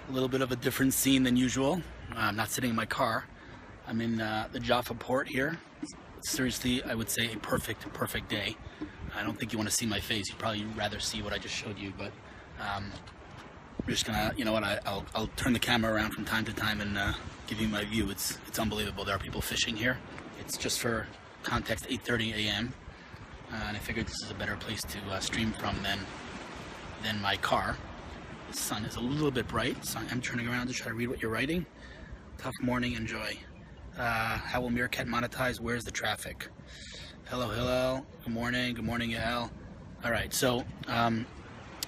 A little bit of a different scene than usual. I'm not sitting in my car. I'm in the Jaffa port here. Seriously, I would say a perfect day. I don't think you want to see my face. You'd probably rather see what I just showed you, but we're just gonna, you know what, I'll turn the camera around from time to time and give you my view. It's unbelievable. There are people fishing here. It's just for context, 8:30 a.m. And I figured this is a better place to stream from than my car. The sun is a little bit bright, so I'm turning around to try to read what you're writing. Tough morning, enjoy. How will Meerkat monetize? Where's the traffic? Hello, Hillel. Good morning, Hillel. All right, so I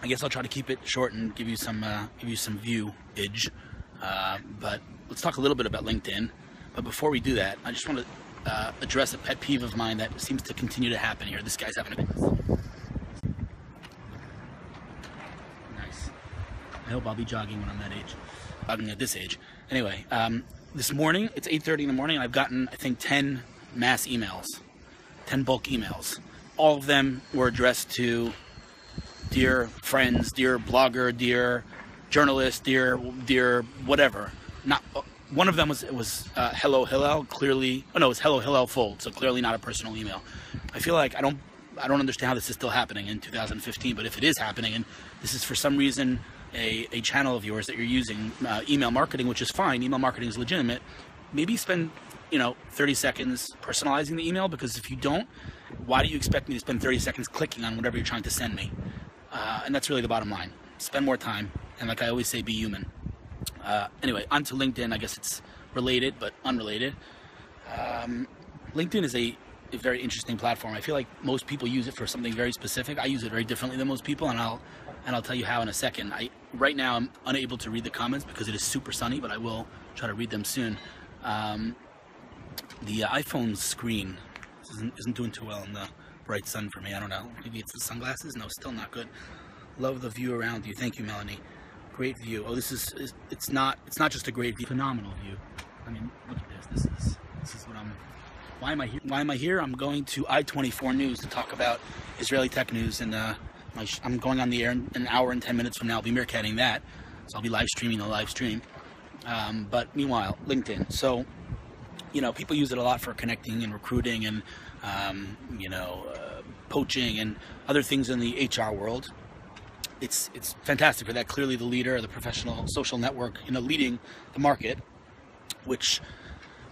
guess I'll try to keep it short and give you some view-age. But let's talk a little bit about LinkedIn. But before we do that, I just want to address a pet peeve of mine that seems to continue to happen here. This guy's having a I hope I'll be jogging when I'm that age, jogging at this age. Anyway, this morning, it's 8:30 in the morning, and I've gotten, I think, 10 mass emails, 10 bulk emails. All of them were addressed to dear friends, dear blogger, dear journalist, dear whatever. Not one of them was hello Hillel, clearly. Oh no, it was hello Hillel Fuld, so clearly not a personal email. I feel like I don't understand how this is still happening in 2015, but if it is happening, and this is for some reason a channel of yours that you're using, email marketing, which is fine, email marketing is legitimate, maybe spend 30 seconds personalizing the email, because if you don't, why do you expect me to spend 30 seconds clicking on whatever you're trying to send me? And that's really the bottom line. Spend more time, and like I always say, be human. Anyway, on to LinkedIn. I guess it's related but unrelated. LinkedIn is a very interesting platform. I feel like most people use it for something very specific. I use it very differently than most people, and I'll tell you how in a second. Right now I'm unable to read the comments because it is super sunny, but I will try to read them soon. The iPhone screen isn't doing too well in the bright sun for me. I don't know. Maybe it's the sunglasses? No, still not good. Love the view around you. Thank you, Melanie. Great view. Oh, it's not just a great view. Phenomenal view. I mean, look at this. This is what I'm. Why am I here? Why am I here? I'm going to I-24 News to talk about Israeli tech news, and I'm going on the air in an hour and 10 minutes from now. I'll be meerkatting that, so I'll be live streaming the live stream. But meanwhile, LinkedIn. So, people use it a lot for connecting and recruiting and, poaching and other things in the HR world. It's fantastic for that. Clearly the leader, the professional social network, leading the market, which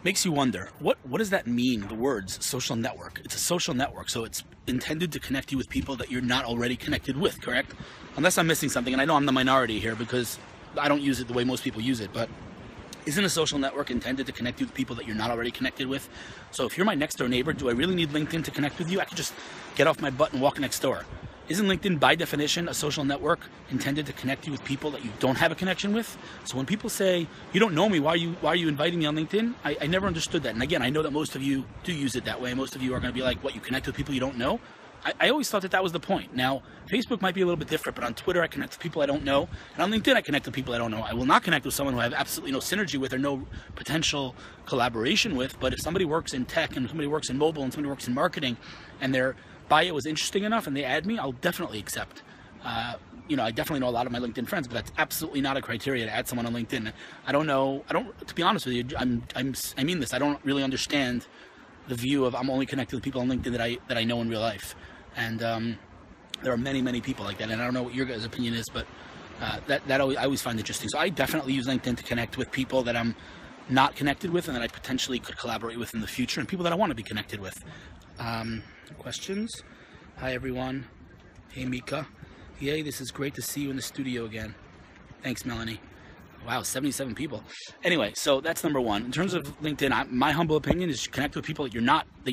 makes you wonder, what does that mean, the words social network? It's a social network, so it's intended to connect you with people that you're not already connected with, correct? Unless I'm missing something, and I know I'm the minority here because I don't use it the way most people use it, but isn't a social network intended to connect you with people that you're not already connected with? So if you're my next door neighbor, do I really need LinkedIn to connect with you? I could just get off my butt and walk next door. Isn't LinkedIn, by definition, a social network intended to connect you with people that you don't have a connection with? So when people say, you don't know me, why are you inviting me on LinkedIn? I never understood that. And again, I know that most of you do use it that way. Most of you are going to be like, what, you connect with people you don't know? I always thought that was the point. Now, Facebook might be a little bit different, but on Twitter, I connect with people I don't know. And on LinkedIn, I connect with people I don't know. I will not connect with someone who I have absolutely no synergy with or no potential collaboration with. But if somebody works in tech and somebody works in mobile and somebody works in marketing and their bio was interesting enough and they add me, I'll definitely accept. I definitely know a lot of my LinkedIn friends, but that's absolutely not a criteria to add someone on LinkedIn. To be honest with you, I mean this, I don't really understand the view of I'm only connected with people on LinkedIn that I know in real life. And there are many people like that, and I don't know what your guys' opinion is, but I always find interesting. So I definitely use LinkedIn to connect with people that I'm not connected with and that I potentially could collaborate with in the future, and people that I want to be connected with. Questions? Hi everyone. Hey Mika. Yay, this is great to see you in the studio again. Thanks, Melanie. Wow, 77 people. Anyway, so that's number one. In terms of LinkedIn, my humble opinion is connect with people that you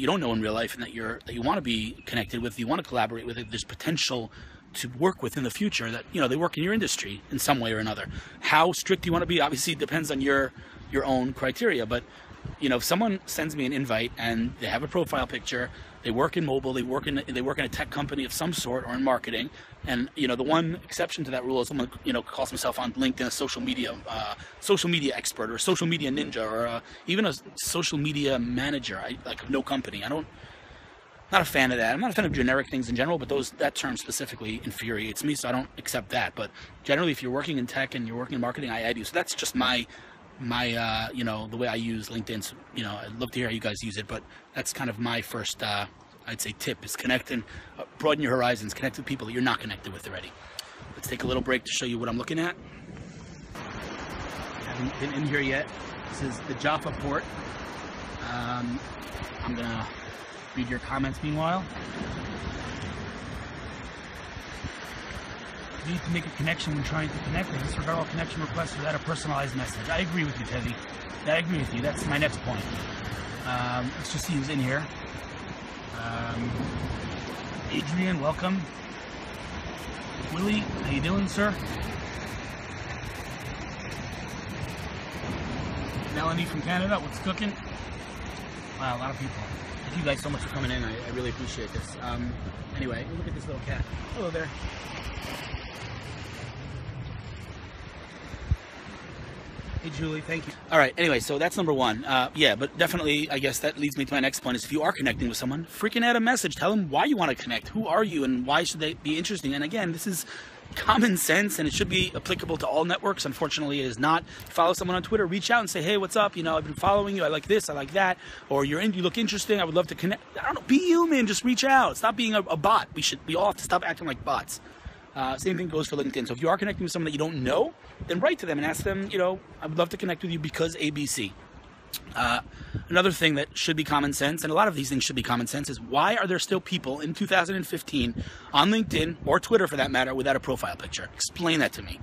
don't know in real life, and that you want to be connected with, you want to collaborate with, there's potential to work with in the future, that they work in your industry in some way or another. How strict you want to be, obviously it depends on your own criteria, but if someone sends me an invite and they have a profile picture, they work in mobile, they work in a tech company of some sort or in marketing, and the one exception to that rule is someone calls himself on LinkedIn a social media expert or a social media ninja or even a social media manager. Like no company. Not a fan of that. I'm not a fan of generic things in general, but that term specifically infuriates me, so I don't accept that. But generally, if you're working in tech and you're working in marketing, I add you. So that's just my you know, the way I use LinkedIn. So, you know, I'd love to hear how you guys use it, but that's kind of my first, I'd say, tip is connect and broaden your horizons. Connect with people that you're not connected with already. Let's take a little break to show you what I'm looking at. I haven't been in here yet. This is the Jaffa port. I'm gonna read your comments meanwhile. You need to make a connection when trying to connect and disregard all connection requests without a personalized message. I agree with you, Teddy. I agree with you. That's my next point. Let's just see who's in here. Adrian, welcome. Willie, how you doing, sir? Melanie from Canada, what's cooking? Wow, a lot of people. Thank you guys so much for coming in. I really appreciate this. Anyway, look at this little cat. Hello there. Hey, Julie, thank you. All right, anyway, so that's number one. Yeah, but definitely, I guess that leads me to my next point is if you are connecting with someone, freaking add a message. Tell them why you want to connect. Who are you and why should they be interesting? And again, this is common sense and it should be applicable to all networks. Unfortunately, it is not. Follow someone on Twitter, reach out and say, hey, what's up? You know, I've been following you. I like this, I like that. Or you look interesting. I would love to connect. I don't know, be human, just reach out. Stop being a bot. We all have to stop acting like bots. Same thing goes for LinkedIn. So if you are connecting with someone that you don't know, then write to them and ask them, you know, I would love to connect with you because ABC. Another thing that should be common sense, and a lot of these things should be common sense, is why are there still people in 2015 on LinkedIn or Twitter for that matter without a profile picture? Explain that to me.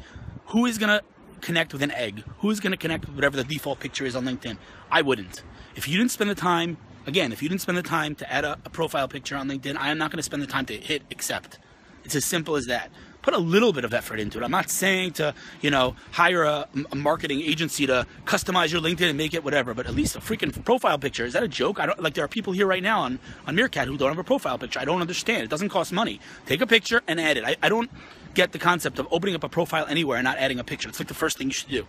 Who is going to connect with an egg? Who is going to connect with whatever the default picture is on LinkedIn? I wouldn't. If you didn't spend the time, again, if you didn't spend the time to add a profile picture on LinkedIn, I am not going to spend the time to hit accept. It's as simple as that. Put a little bit of effort into it. I'm not saying to, you know, hire a marketing agency to customize your LinkedIn and make it whatever, but at least a freaking profile picture. Is that a joke? I don't, like, there are people here right now on Meerkat who don't have a profile picture. I don't understand. It doesn't cost money. Take a picture and add it. I don't get the concept of opening up a profile anywhere and not adding a picture. It's like the first thing you should do.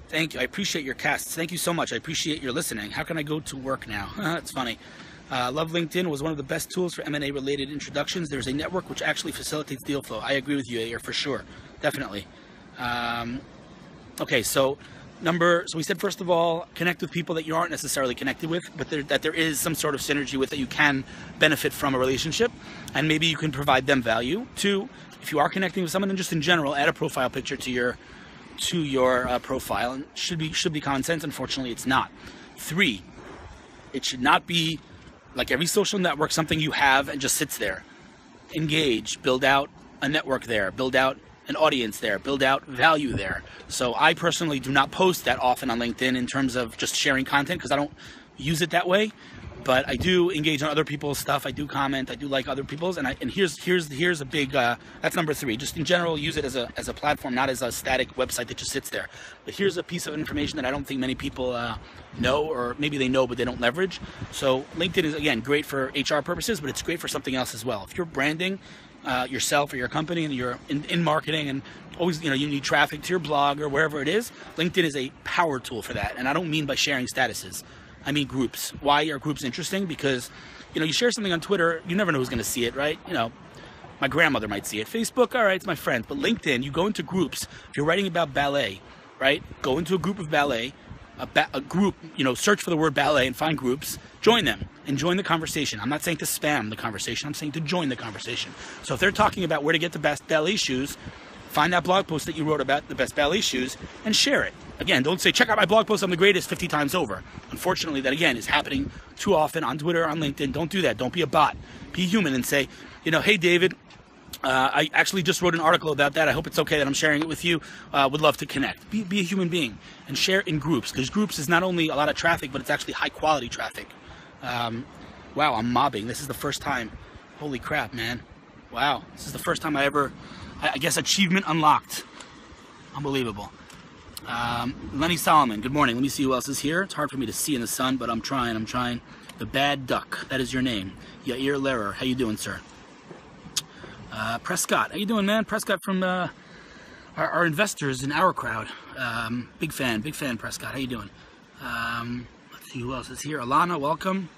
Thank you. I appreciate your casts. Thank you so much. I appreciate your listening. How can I go to work now? It's funny. Love LinkedIn was one of the best tools for M&A related introductions. There's a network which actually facilitates deal flow. I agree with you, Ayer, for sure. Definitely. Okay, so we said, first of all, connect with people that you aren't necessarily connected with, but that there is some sort of synergy with that you can benefit from a relationship, and maybe you can provide them value. 2, if you are connecting with someone, then just in general, add a profile picture to your profile. And should be common sense. Unfortunately, it's not. 3, it should not be like every social network, something you have and just sits there. Engage, build out a network there, build out an audience there, build out value there. So I personally do not post that often on LinkedIn in terms of just sharing content because I don't use it that way. But I do engage on other people's stuff. I do comment. I do like other people's. And here's a big. That's number 3. Just in general, use it as a platform, not as a static website that just sits there. But here's a piece of information that I don't think many people know, or maybe they know but they don't leverage. So LinkedIn is, again, great for HR purposes, but it's great for something else as well. If you're branding yourself or your company and you're in marketing and always, you need traffic to your blog or wherever it is, LinkedIn is a power tool for that. And I don't mean by sharing statuses. I mean groups. Why are groups interesting? Because, you share something on Twitter, you never know who's going to see it, right? My grandmother might see it. Facebook, all right, it's my friends. But LinkedIn, you go into groups. If you're writing about ballet, right? Go into a group of ballet, a group, search for the word ballet and find groups, join them and join the conversation. I'm not saying to spam the conversation. I'm saying to join the conversation. So if they're talking about where to get the best ballet shoes, find that blog post that you wrote about the best ballet shoes and share it. Again, don't say, check out my blog post, I'm the greatest 50 times over. Unfortunately, that again is happening too often on Twitter, on LinkedIn. Don't do that. Don't be a bot. Be human and say, hey, David, I actually just wrote an article about that. I hope it's okay that I'm sharing it with you. Would love to connect. Be a human being and share in groups, because groups is not only a lot of traffic, but it's actually high quality traffic. Wow, I'm mobbing. This is the first time. Holy crap, man. Wow, this is the first time I guess achievement unlocked. Unbelievable. Lenny Solomon, good morning. Let me see who else is here. It's hard for me to see in the sun, but I'm trying. The Bad Duck, that is your name. Yair Lehrer, how you doing, sir? Prescott, how you doing, man? Prescott from our investors in our crowd. Big fan, Prescott. How you doing? Let's see who else is here. Alana, welcome.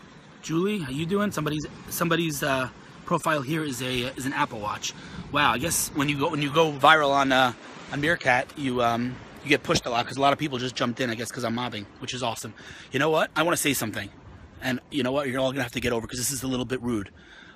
Julie, how you doing? Somebody's profile here is an Apple Watch. Wow, I guess when you go viral on Meerkat, you get pushed a lot because a lot of people just jumped in, I guess, because I'm mobbing, which is awesome. You know what? I want to say something, and you know what? You're all gonna have to get over because this is a little bit rude,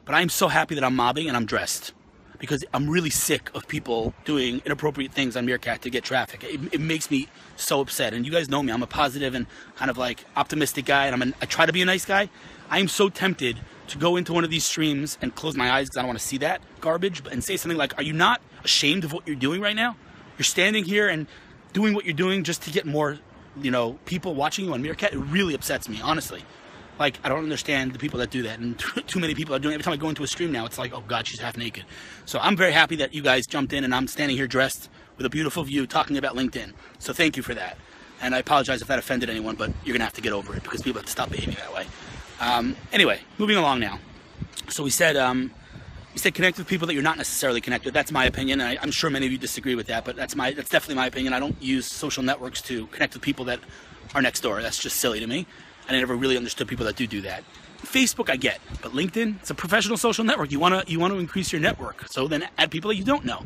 but I'm so happy that I'm mobbing and I'm dressed, because I'm really sick of people doing inappropriate things on Meerkat to get traffic. It makes me so upset. And you guys know me, I'm a positive and kind of like optimistic guy, and I try to be a nice guy. I am so tempted to go into one of these streams and close my eyes because I don't want to see that garbage, and say something like, are you not ashamed of what you're doing right now? You're standing here and doing what you're doing just to get more, you know, people watching you on Meerkat. It really upsets me, honestly. Like, I don't understand the people that do that, and too many people are doing it. Every time I go into a stream now, it's like, oh God, she's half naked. So I'm very happy that you guys jumped in, and I'm standing here dressed with a beautiful view talking about LinkedIn. So thank you for that. And I apologize if that offended anyone, but you're gonna have to get over it because people have to stop behaving that way. Anyway, moving along now. So we said connect with people that you're not necessarily connected with. That's my opinion, and I'm sure many of you disagree with that, but that's definitely my opinion. I don't use social networks to connect with people that are next door. That's just silly to me. And I never really understood people that do that. Facebook I get, but LinkedIn, it's a professional social network. You want to increase your network, so then add people that you don't know,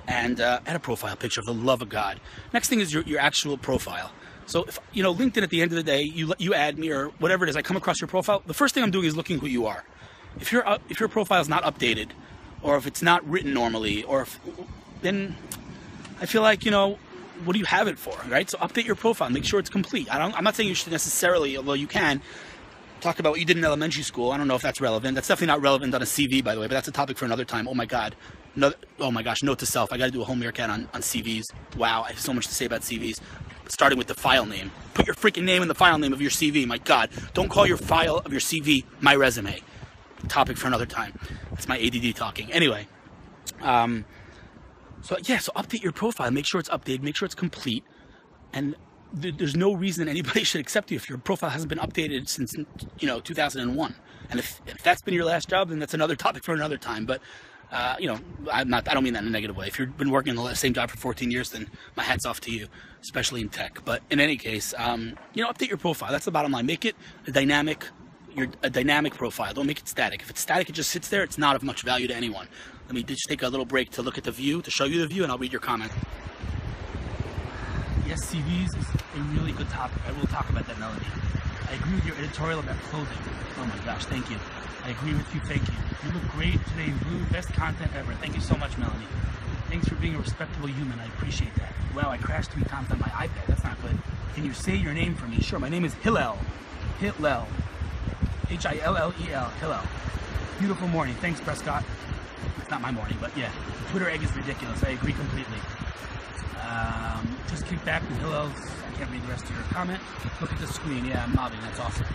and add a profile picture for the love of God. Next thing is your actual profile. So if you know LinkedIn, at the end of the day, you add me or whatever it is, I come across your profile. The first thing I'm doing is looking who you are. If your profile is not updated, or if it's not written normally, then I feel like, you know, what do you have it for, right? So update your profile, make sure it's complete. I'm not saying you should necessarily, although you can, talk about what you did in elementary school. I don't know if that's relevant. That's definitely not relevant on a CV, by the way, but that's a topic for another time. Oh my God. No, oh my gosh, note to self. I got to do a whole Meerkat on CVs. Wow, I have so much to say about CVs. Starting with the file name. Put your freaking name in the file name of your CV. My God, don't call your file of your CV my resume. Topic for another time. That's my ADD talking. Anyway, so update your profile, make sure it's updated, make sure it's complete, and there's no reason anybody should accept you if your profile hasn't been updated since, you know, 2001. And if that's been your last job, then that's another topic for another time. But you know, I don't mean that in a negative way. If you've been working in the same job for 14 years, then my hat's off to you, especially in tech. But in any case, you know, update your profile. That's the bottom line. Make it a dynamic profile. Don't make it static. If it's static, it just sits there. It's not of much value to anyone. Let me just take a little break to look at the view, to show you the view, and I'll read your comment. Yes, CVs is a really good topic. I will talk about that, Melanie. I agree with your editorial about clothing. Oh my gosh, thank you. I agree with you, thank you. You look great today in blue, best content ever. Thank you so much, Melanie. Thanks for being a respectable human. I appreciate that. Wow, I crashed 3 times on my iPad. That's not good. Can you say your name for me? Sure, my name is Hillel. Hillel. H-I-L-L-E-L. Hillel. Beautiful morning. Thanks, Prescott. It's not my morning, but yeah. Twitter egg is ridiculous. I agree completely. Just kick back with Hillel's. I can't read the rest of your comment. Look at the screen. Yeah, I'm mobbing. That's awesome.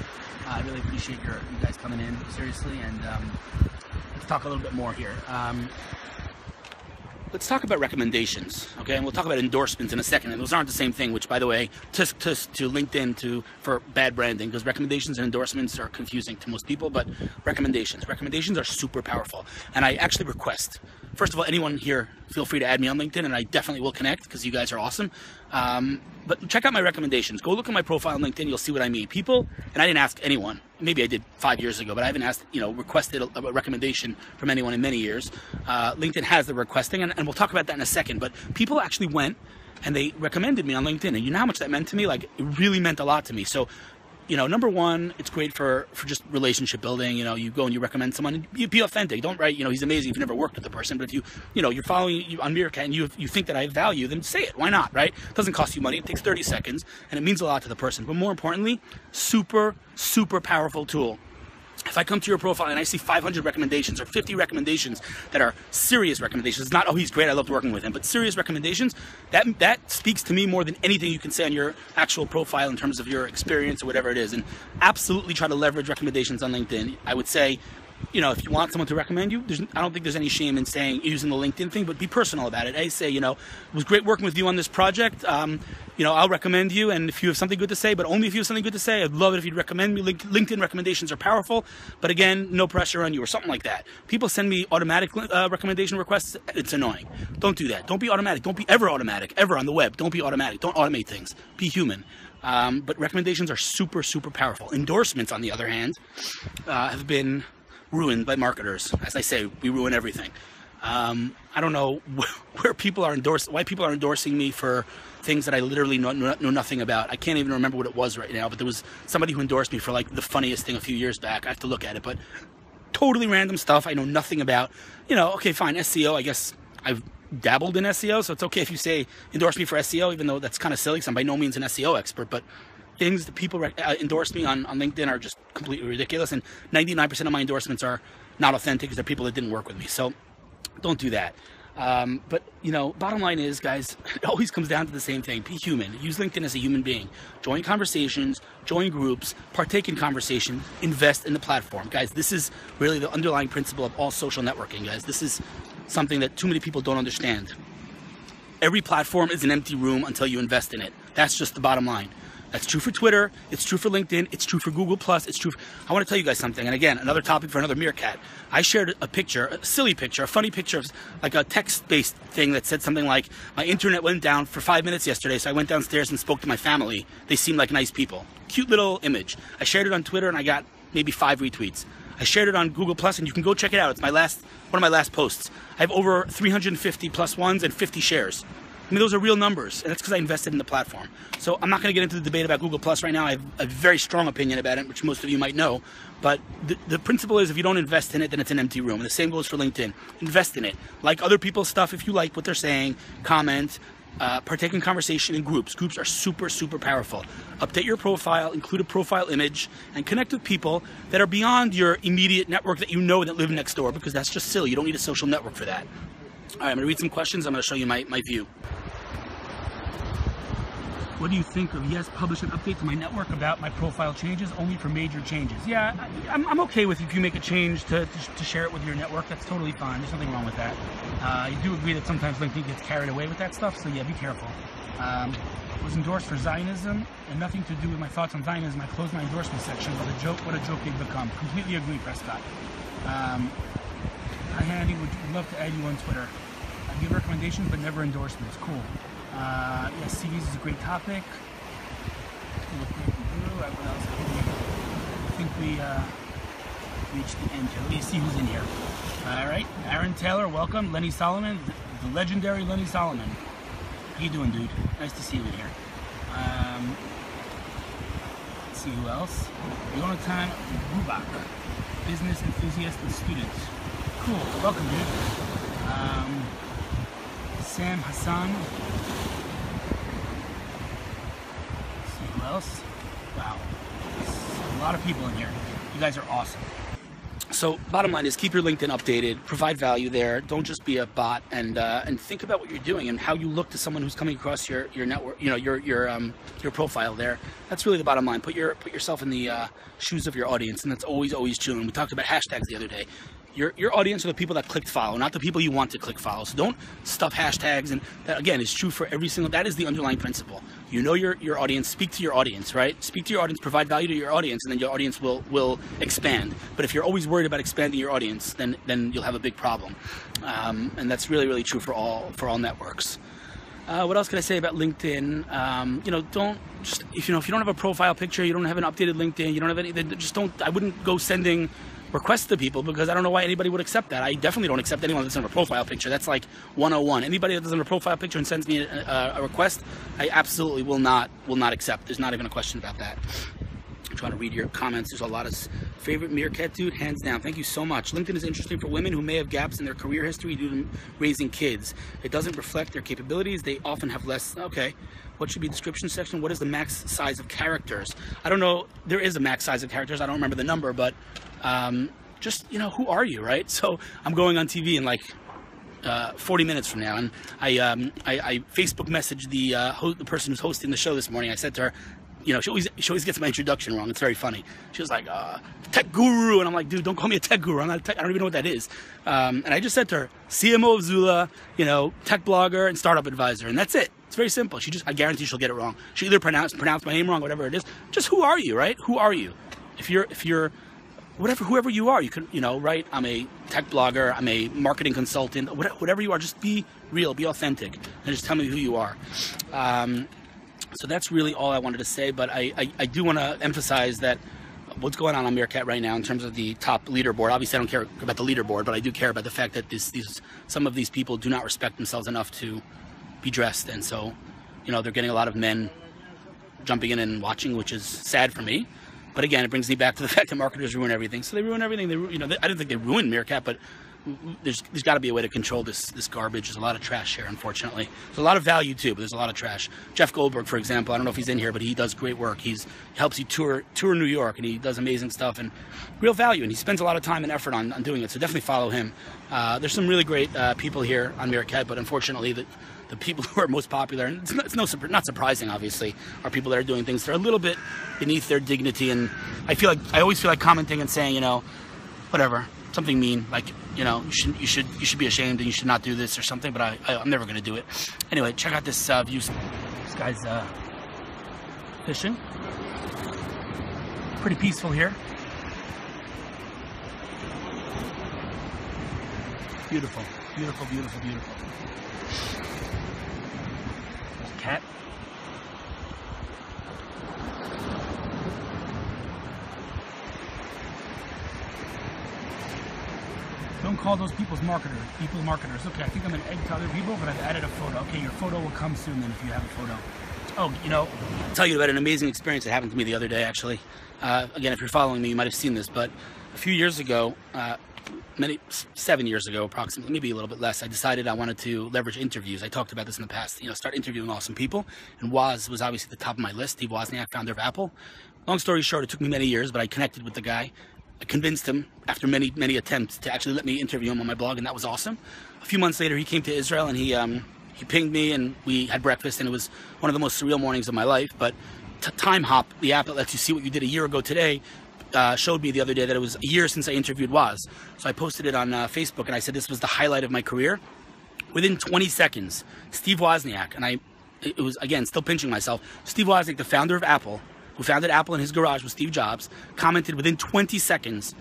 I really appreciate you guys coming in, seriously, and let's talk a little bit more here. Let's talk about recommendations, okay? And we'll talk about endorsements in a second. And those aren't the same thing, which, by the way, to LinkedIn for bad branding, because recommendations and endorsements are confusing to most people, but recommendations are super powerful. And I actually request, first of all, anyone here, feel free to add me on LinkedIn, and I definitely will connect, because you guys are awesome. But check out my recommendations. Go look at my profile on LinkedIn. You'll see what I mean. People, and I didn't ask anyone. Maybe I did 5 years ago, but I haven't asked, requested a recommendation from anyone in many years. LinkedIn has the requesting, and we'll talk about that in a second. But people actually went and they recommended me on LinkedIn, and you know how much that meant to me? Like, it really meant a lot to me. So, number one, it's great for just relationship building. You go and you recommend someone, you be authentic. Don't write, he's amazing if you've never worked with the person. But if you're following you on Meerkat and you think that I have value, then say it. Why not, right? It doesn't cost you money. It takes 30 seconds, and it means a lot to the person. But more importantly, super, super powerful tool. If I come to your profile and I see 500 recommendations or 50 recommendations that are serious recommendations, not, oh, he's great, I loved working with him, but serious recommendations, that speaks to me more than anything you can say on your actual profile in terms of your experience or whatever it is. And absolutely try to leverage recommendations on LinkedIn. I would say, if you want someone to recommend you, I don't think there's any shame in using the LinkedIn thing, but be personal about it. I say, it was great working with you on this project. I'll recommend you, and if you have something good to say, but only if you have something good to say, I'd love it if you'd recommend me. LinkedIn recommendations are powerful, but again, no pressure on you or something like that. People send me automatic recommendation requests. It's annoying. Don't do that. Don't be automatic. Don't be ever automatic, ever on the web. Don't be automatic. Don't automate things. Be human. But recommendations are super, super powerful. Endorsements, on the other hand, have been ruined by marketers. As I say, we ruin everything. I don't know why people are endorsing me for things that I literally know nothing about. I can't even remember what it was right now, but there was somebody who endorsed me for like the funniest thing a few years back. I have to look at it, but totally random stuff I know nothing about. You know, okay, fine, SEO, I guess I've dabbled in SEO, so it's okay if you say endorse me for SEO, even though that's kind of silly because I'm by no means an SEO expert, but things that people endorse me on LinkedIn are just completely ridiculous, and 99% of my endorsements are not authentic because they're people that didn't work with me, so don't do that. But, you know, bottom line is, guys, it always comes down to the same thing. Be human. Use LinkedIn as a human being. Join conversations, join groups, partake in conversation, invest in the platform. Guys, this is really the underlying principle of all social networking, guys. This is something that too many people don't understand. Every platform is an empty room until you invest in it. That's just the bottom line. That's true for Twitter, it's true for LinkedIn, it's true for Google+, it's true for... I want to tell you guys something, and again, another topic for another meerkat. I shared a picture, a silly picture, a funny picture of like a text-based thing that said something like, my internet went down for 5 minutes yesterday, so I went downstairs and spoke to my family. They seemed like nice people. Cute little image. I shared it on Twitter and I got maybe 5 retweets. I shared it on Google+, and you can go check it out. It's one of my last posts. I have over 350 plus ones and 50 shares. I mean, those are real numbers, and that's because I invested in the platform. So I'm not going to get into the debate about Google Plus right now. I have a very strong opinion about it, which most of you might know. But the principle is, if you don't invest in it, then it's an empty room. And the same goes for LinkedIn. Invest in it. Like other people's stuff if you like what they're saying. Comment. Partake in conversation in groups. Groups are super, super powerful. Update your profile, include a profile image, and connect with people that are beyond your immediate network that you know that live next door, because that's just silly. You don't need a social network for that. All right, I'm going to read some questions. I'm going to show you my view. What do you think of yes, publish an update to my network about my profile changes, only for major changes? Yeah, I'm okay with if you make a change to share it with your network. That's totally fine. There's nothing wrong with that. You do agree that sometimes LinkedIn gets carried away with that stuff, so yeah, be careful. Was endorsed for Zionism and nothing to do with my thoughts on Zionism. I closed my endorsement section. What a joke they've become. Completely agree, Prescott. Hi, Handy. Would love to add you on Twitter. I give recommendations, but never endorsements. Cool. Yes, CVs is a great topic. I think we reached the end here. Let me see who's in here. All right, Aaron Taylor, welcome. Lenny Solomon, the legendary Lenny Solomon. How you doing, dude? Nice to see you in here. Let's see who else. Jonathan Rubak, business enthusiast and student. Cool, welcome, dude. Sam Hassan. Let's see who else. Wow, there's a lot of people in here. You guys are awesome. So bottom line is, keep your LinkedIn updated, provide value there. Don't just be a bot, and think about what you're doing and how you look to someone who's coming across your network, you know, your profile there. That's really the bottom line. Put yourself in the shoes of your audience, and that's always true. And we talked about hashtags the other day. Your audience are the people that clicked follow, not the people you want to click follow. So don't stuff hashtags, and that again is true for every single. That is the underlying principle. You know your audience. Speak to your audience, right? Speak to your audience. Provide value to your audience, and then your audience will expand. But if you're always worried about expanding your audience, then you'll have a big problem. And that's really true for all networks. What else can I say about LinkedIn? You know, don't just if you don't have a profile picture, you don't have an updated LinkedIn, you don't have any. Then just don't. I wouldn't go sending requests to people, because I don't know why anybody would accept that. I definitely don't accept anyone that doesn't have a profile picture. That's like 101. Anybody that doesn't have a profile picture and sends me a request, I absolutely will not accept. There's not even a question about that. I'm trying to read your comments. There's a lot of favorite meerkat dude, hands down. Thank you so much. LinkedIn is interesting for women who may have gaps in their career history due to raising kids. It doesn't reflect their capabilities. They often have less. Okay. What should be description section? What is the max size of characters? I don't know. There is a max size of characters. I don't remember the number, but just, you know, who are you, right? So I'm going on TV in like 40 minutes from now, and I Facebook messaged the person who's hosting the show this morning. I said to her, you know, she always gets my introduction wrong. It's very funny. She was like, tech guru, and I'm like, dude, don't call me a tech guru. I'm not a tech, I don't even know what that is. And I just said to her, CMO of Zula, you know, tech blogger and startup advisor, and that's it. It's very simple. I guarantee she'll get it wrong. She either pronounced my name wrong, whatever it is. Just who are you, right? Who are you? If you're whoever you are, you can, you know, right? I'm a tech blogger, I'm a marketing consultant, whatever you are, just be real, be authentic, and just tell me who you are. So that's really all I wanted to say, but I do want to emphasize that what's going on Meerkat right now in terms of the top leaderboard. Obviously, I don't care about the leaderboard, but I do care about the fact that some of these people do not respect themselves enough to be dressed, and so, you know, they're getting a lot of men jumping in and watching, which is sad for me. But again, it brings me back to the fact that marketers ruin everything. So they ruin everything. I don't think they ruined Meerkat, but there's got to be a way to control this garbage. There's a lot of trash here, unfortunately. There's a lot of value too, but there's a lot of trash. Jeff Goldberg, for example, I don't know if he's in here, but he does great work. He helps you tour New York, and he does amazing stuff and real value, and he spends a lot of time and effort on doing it. So definitely follow him. There's some really great people here on Meerkat, but unfortunately, the people who are most popular, and it's not surprising, obviously, are people that are doing things that are a little bit beneath their dignity. And I always feel like commenting and saying, you know, whatever, something mean, like, you know, you should be ashamed and you should not do this or something. But I'm never going to do it. Anyway, check out this view. This guy's fishing. Pretty peaceful here. Beautiful, beautiful, beautiful, beautiful. Cat. Don't call those people marketers. Okay, I think I'm an egg to other people, but I've added a photo. Okay, your photo will come soon then if you have a photo. Oh, you know, I'll tell you about an amazing experience that happened to me the other day, actually. Again, if you're following me, you might have seen this, but a few years ago, 7 years ago approximately, maybe a little bit less, I decided I wanted to leverage interviews. I talked about this in the past, you know, start interviewing awesome people, and Woz was obviously at the top of my list. Steve Wozniak, founder of Apple. Long story short, it took me many years, but I connected with the guy. I convinced him after many attempts to actually let me interview him on my blog, and that was awesome. A few months later, he came to Israel, and he pinged me, and we had breakfast, and it was one of the most surreal mornings of my life. But Time Hop, the app that lets you see what you did a year ago today, showed me the other day that it was a year since I interviewed Woz. So I posted it on Facebook, and I said this was the highlight of my career. Within 20 seconds, Steve Wozniak, and it was, again, still pinching myself, Steve Wozniak, the founder of Apple, who founded Apple in his garage with Steve Jobs, commented within 20 seconds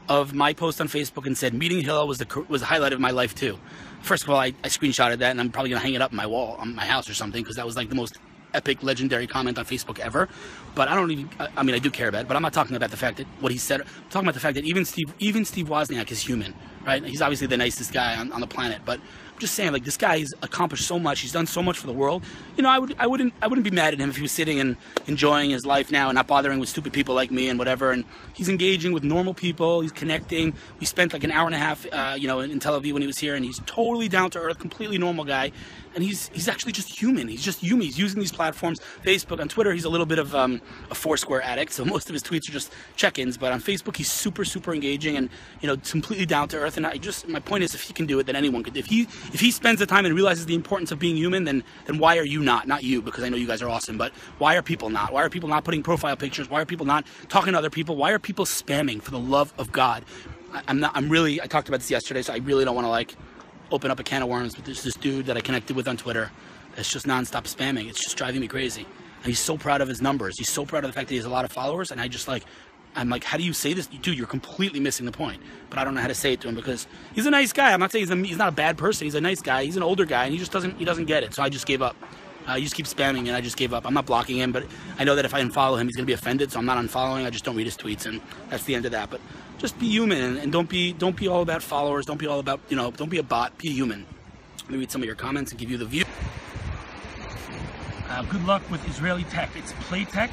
of my post on Facebook and said, meeting Hillel was the highlight of my life too. First of all, I screenshotted that, and I'm probably going to hang it up on my wall, on my house or something, because that was like the most epic, legendary comment on Facebook ever. But I mean, I do care about it, but I'm not talking about the fact that what he said. I'm talking about the fact that even Steve Wozniak is human, right? He's obviously the nicest guy on the planet, but I'm just saying, like, this guy has accomplished so much. He's done so much for the world. You know, I wouldn't be mad at him if he was sitting and enjoying his life now and not bothering with stupid people like me and whatever. And he's engaging with normal people. He's connecting. We spent like an hour and a half, you know, in Tel Aviv when he was here, and he's totally down to earth, completely normal guy. And he's actually just human. He's just human. He's using these platforms. Facebook, on Twitter, he's a little bit of a Foursquare addict, so most of his tweets are just check-ins. But on Facebook, he's super, super engaging and, you know, completely down to earth. And my point is, if he can do it, then anyone could. If he spends the time and realizes the importance of being human, then why are you not? Not you, because I know you guys are awesome. But why are people not? Why are people not putting profile pictures? Why are people not talking to other people? Why are people spamming? For the love of God, I talked about this yesterday, so I really don't want to like open up a can of worms, but there's this dude that I connected with on Twitter that's just nonstop spamming. It's just driving me crazy. And he's so proud of his numbers. He's so proud of the fact that he has a lot of followers. And I'm like, how do you say this? Dude, you're completely missing the point. But I don't know how to say it to him because he's a nice guy. I'm not saying he's not a bad person. He's a nice guy. He's an older guy, and he doesn't get it. So I just gave up. He just keeps spamming, and I just gave up. I'm not blocking him, but I know that if I unfollow him, he's going to be offended. So I'm not unfollowing. I just don't read his tweets, and that's the end of that. But just be human, and don't be all about followers. Don't be all about, you know, don't be a bot. Be human. Let me read some of your comments and give you the view. Good luck with Israeli tech. It's Playtech,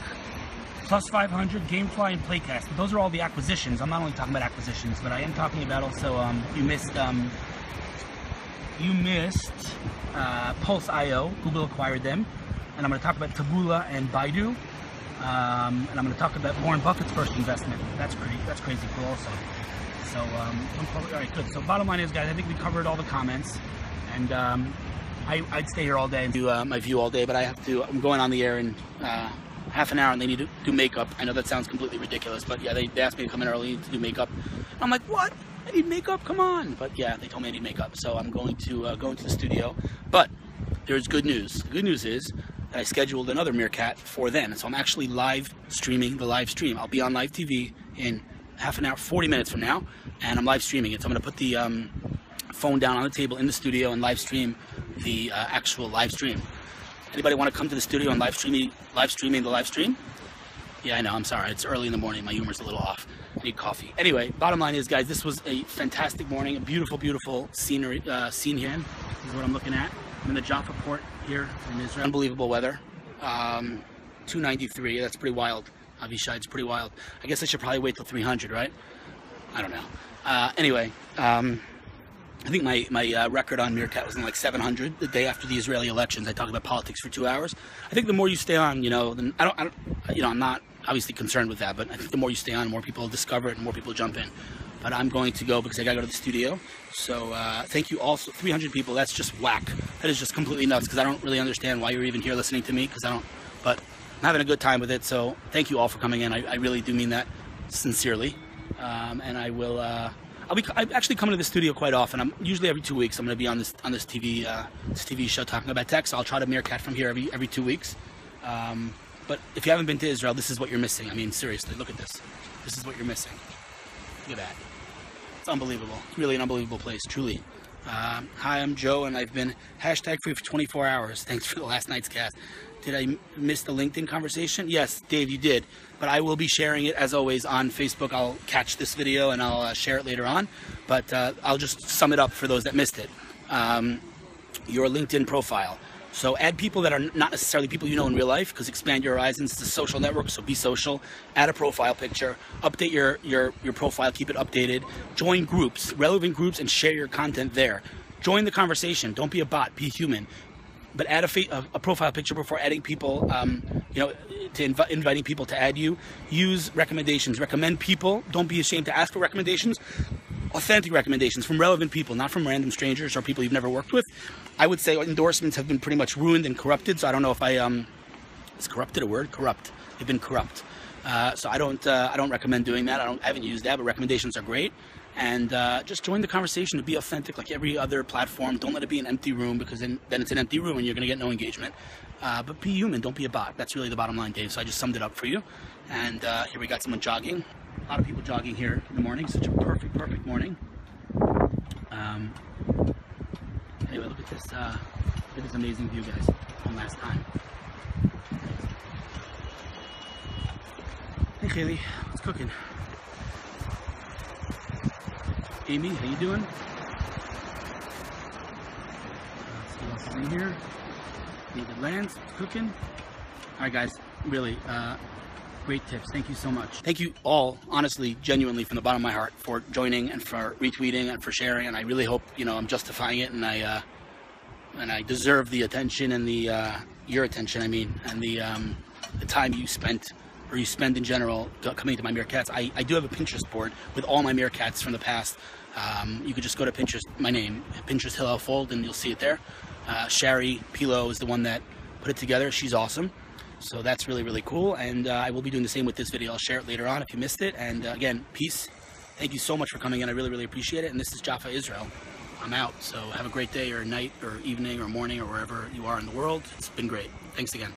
Plus 500, Gamefly, and Playcast. But those are all the acquisitions. I'm not only talking about acquisitions, but I am talking about also, you missed Pulse.io. Google acquired them. And I'm going to talk about Taboola and Baidu. And I'm going to talk about Warren Buffett's first investment. That's crazy cool also. So, all right, good. So bottom line is, guys, I think we covered all the comments. And I'd stay here all day and do my view all day, but I'm going on the air in half an hour, and they need to do makeup. I know that sounds completely ridiculous, but yeah, they asked me to come in early to do makeup. I'm like, what? I need makeup? Come on. But yeah, they told me I need makeup, so I'm going to go into the studio. But there's good news. The good news is that I scheduled another Meerkat for then, so I'm actually live streaming the live stream. I'll be on live TV in half an hour, 40 minutes from now, and I'm live streaming it. So I'm going to put the phone down on the table in the studio and live stream the actual live stream. Anybody want to come to the studio and live streaming the live stream? Yeah, I know, I'm sorry, it's early in the morning, my humor's a little off. I need coffee. Anyway, bottom line is, guys, this was a fantastic morning, a beautiful, beautiful scenery, scene here. This is what I'm looking at. I'm in the Jaffa port here in Israel. Unbelievable weather. 293, that's pretty wild. Avishai, it's pretty wild. I guess I should probably wait till 300, right? I don't know. Anyway, I think my record on Meerkat was in like 700 the day after the Israeli elections. I talked about politics for 2 hours. I think the more you stay on, you know, then I'm not obviously concerned with that, but I think the more you stay on, the more people discover it and more people jump in. But I'm going to go because I gotta go to the studio. So thank you all. 300 people, that's just whack. That is just completely nuts, because I don't really understand why you're even here listening to me, but I'm having a good time with it. So thank you all for coming in. I really do mean that sincerely. And I will, I'm actually coming to the studio quite often. I'm usually every 2 weeks. I'm going to be on this TV show talking about tech. So I'll try to Meerkat from here every 2 weeks. But if you haven't been to Israel, this is what you're missing. I mean, seriously, look at this. This is what you're missing. Look at that. It's unbelievable. It's really an unbelievable place, truly. Hi, I'm Joe, and I've been #free for 24 hours. Thanks for the last night's cast. Did I miss the LinkedIn conversation? Yes, Dave, you did. But I will be sharing it, as always, on Facebook. I'll catch this video and I'll share it later on. But I'll just sum it up for those that missed it. Your LinkedIn profile. So add people that are not necessarily people you know in real life, because expand your horizons. It's a social network, so be social. Add a profile picture. Update your profile. Keep it updated. Join groups, relevant groups, and share your content there. Join the conversation. Don't be a bot. Be a human. But add a profile picture before adding people, inviting people to add you. Use recommendations. Recommend people. Don't be ashamed to ask for recommendations. Authentic recommendations from relevant people, not from random strangers or people you've never worked with. I would say endorsements have been pretty much ruined and corrupted, so I don't know if is corrupted a word? Corrupt. They've been corrupt. So I don't recommend doing that. I haven't used that, but recommendations are great. And just join the conversation to be authentic like every other platform. Don't let it be an empty room, because then it's an empty room and you're going to get no engagement. But be human. Don't be a bot. That's really the bottom line, Dave. So I just summed it up for you. And here we got someone jogging. A lot of people jogging here in the morning. Such a perfect morning. Anyway, look at this amazing view, guys. One last time. Hey, Kaylee. What's cooking? Amy, how you doing? Let's see what else is in here. David Lance, cooking. All right, guys. Really, great tips. Thank you so much. Thank you all, honestly, genuinely, from the bottom of my heart, for joining and for retweeting and for sharing. And I really hope, I'm justifying it, and I deserve the attention and your attention. I mean, and the time you spent, or you spend in general, coming to my Meerkats. I do have a Pinterest board with all my Meerkats from the past. You could just go to Pinterest, my name, Pinterest Hillel Fuld, and you'll see it there. Shari Pilo is the one that put it together. She's awesome. So that's really, really cool. And I will be doing the same with this video. I'll share it later on if you missed it. And again, peace. Thank you so much for coming in. I really, really appreciate it. And this is Jaffa, Israel. I'm out. So have a great day or night or evening or morning or wherever you are in the world. It's been great. Thanks again.